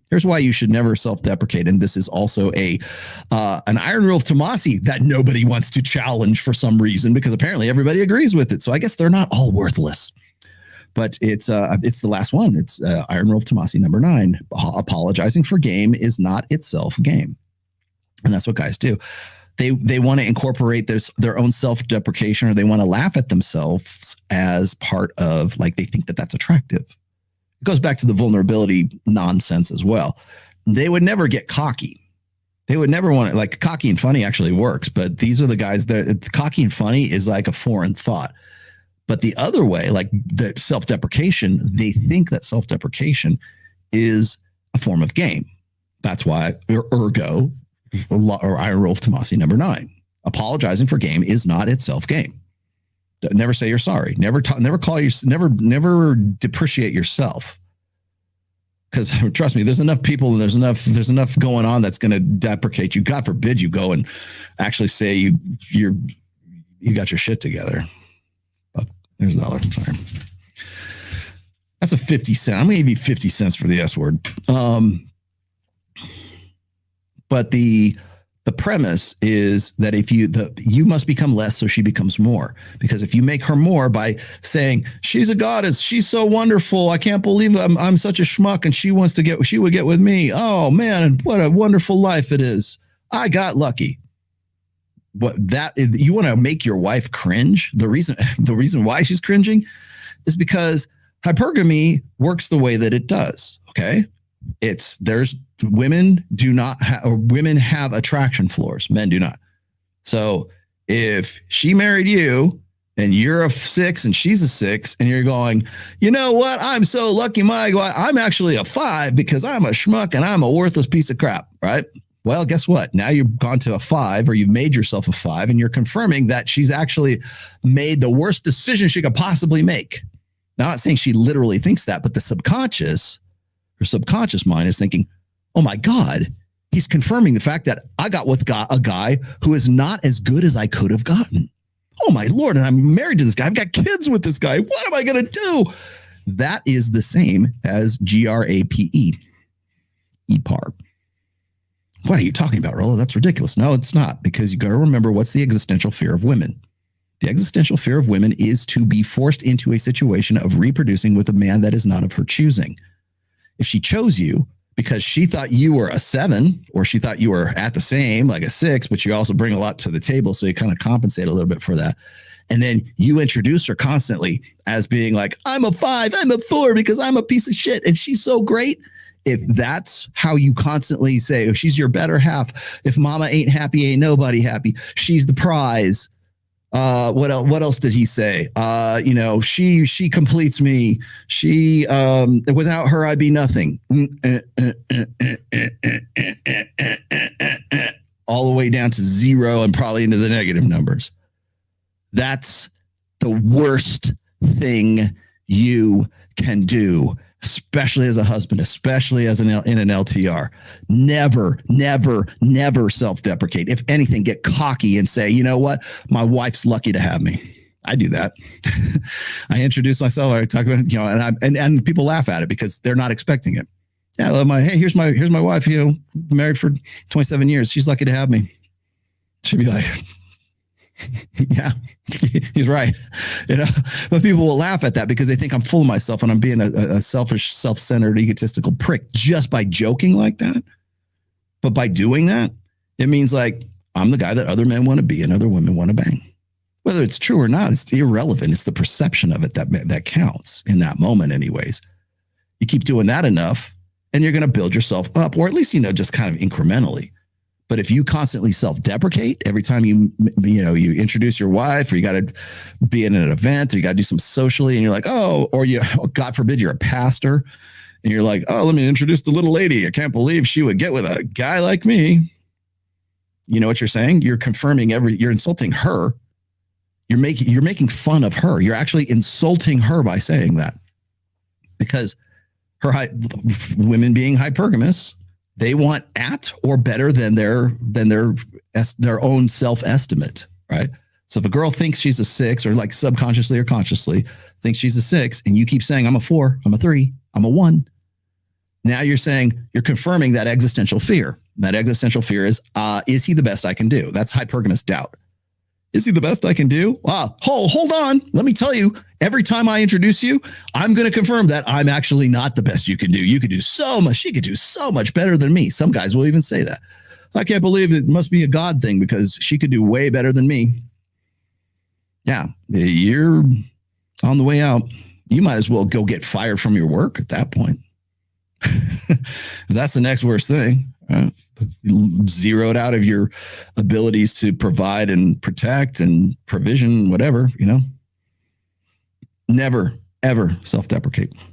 Here's why you should never self-deprecate. And this is also an iron rule of Tomasi that nobody wants to challenge for some reason, because apparently everybody agrees with it. So I guess they're not all worthless. But it's the last one. It's iron rule of Tomasi number 9. Apologizing for game is not itself game. And that's what guys do. They want to incorporate their own self-deprecation, or they want to laugh at themselves as part of, like, they think that that's attractive. It goes back to the vulnerability nonsense as well. They would never get cocky. They would never want to, like, cocky and funny actually works, but these are the guys that cocky and funny is like a foreign thought. But the other way, like the self-deprecation, they think that self-deprecation is a form of game. That's why, ergo, or iron rule of Tomasi number 9. Apologizing for game is not itself game. Never say you're sorry. Never depreciate yourself. Because trust me, there's enough people and there's enough going on that's going to deprecate you. God forbid you go and actually say you got your shit together. Oh, there's $1. Sorry. That's a 50 cent. I'm going to give you 50 cents for the S word. But the premise is that if you must become less so she becomes more, because if you make her more by saying she's a goddess, she's so wonderful, I can't believe I'm such a schmuck and she would get with me. Oh man, what a wonderful life it is. I got lucky. You want to make your wife cringe? The reason why she's cringing is because hypergamy works the way that it does. Okay. Women have attraction floors. Men do not. So if she married you and you're a 6 and she's a 6 and you're going, you know what? I'm so lucky. I'm actually a 5 because I'm a schmuck and I'm a worthless piece of crap. Right. Well, guess what? Now you've gone to a 5, or you've made yourself a 5, and you're confirming that she's actually made the worst decision she could possibly make. Now, I'm not saying she literally thinks that, but her subconscious mind is thinking, oh my God, he's confirming the fact that I got with a guy who is not as good as I could have gotten. Oh my Lord, and I'm married to this guy. I've got kids with this guy. What am I going to do? That is the same as GRAPE. EPAR. What are you talking about, Rollo? That's ridiculous. No, it's not, because you got to remember, what's the existential fear of women? The existential fear of women is to be forced into a situation of reproducing with a man that is not of her choosing. If she chose you because she thought you were a 7, or she thought you were at the same, like a 6, but you also bring a lot to the table, so you kind of compensate a little bit for that. And then you introduce her constantly as being like, I'm a 5, I'm a 4 because I'm a piece of shit and she's so great. If that's how you constantly say, if she's your better half, if mama ain't happy, ain't nobody happy, she's the prize. What else did he say? She completes me. She, without her, I'd be nothing. All the way down to 0 and probably into the negative numbers. That's the worst thing you can do, especially as a husband, especially as in an LTR. Never self-deprecate. If anything, get cocky and say, you know what? My wife's lucky to have me. I do that. I introduce myself. I talk about, and people laugh at it because they're not expecting it. Yeah, hey, here's my wife. Married for 27 years. She's lucky to have me. She'd be like, yeah, he's right. But people will laugh at that because they think I'm full of myself and I'm being a selfish, self-centered, egotistical prick just by joking like that. But by doing that, it means like I'm the guy that other men want to be and other women want to bang. Whether it's true or not, it's irrelevant. It's the perception of it that counts in that moment anyways. You keep doing that enough and you're going to build yourself up, or at least, just kind of incrementally. But if you constantly self-deprecate every time you introduce your wife, or you got to be in an event, or you got to do some socially, and you're like, God forbid you're a pastor, and you're like, oh, let me introduce the little lady. I can't believe she would get with a guy like me. You know what you're saying? You're confirming you're insulting her. You're making fun of her. You're actually insulting her by saying that, because women being hypergamous, they want at or better than their own self-estimate, right? So if a girl thinks she's a 6, or like subconsciously or consciously thinks she's a 6, and you keep saying, I'm a 4, I'm a 3, I'm a 1, Now you're saying, you're confirming that existential fear. That existential fear is he the best I can do? That's hypergamous doubt. Is he the best I can do? Hold on. Let me tell you, every time I introduce you, I'm going to confirm that I'm actually not the best you can do. You could do so much. She could do so much better than me. Some guys will even say that. I can't believe it must be a God thing because she could do way better than me. Yeah, you're on the way out. You might as well go get fired from your work at that point. That's the next worst thing. Zeroed out of your abilities to provide and protect and provision, whatever, Never, ever self-deprecate.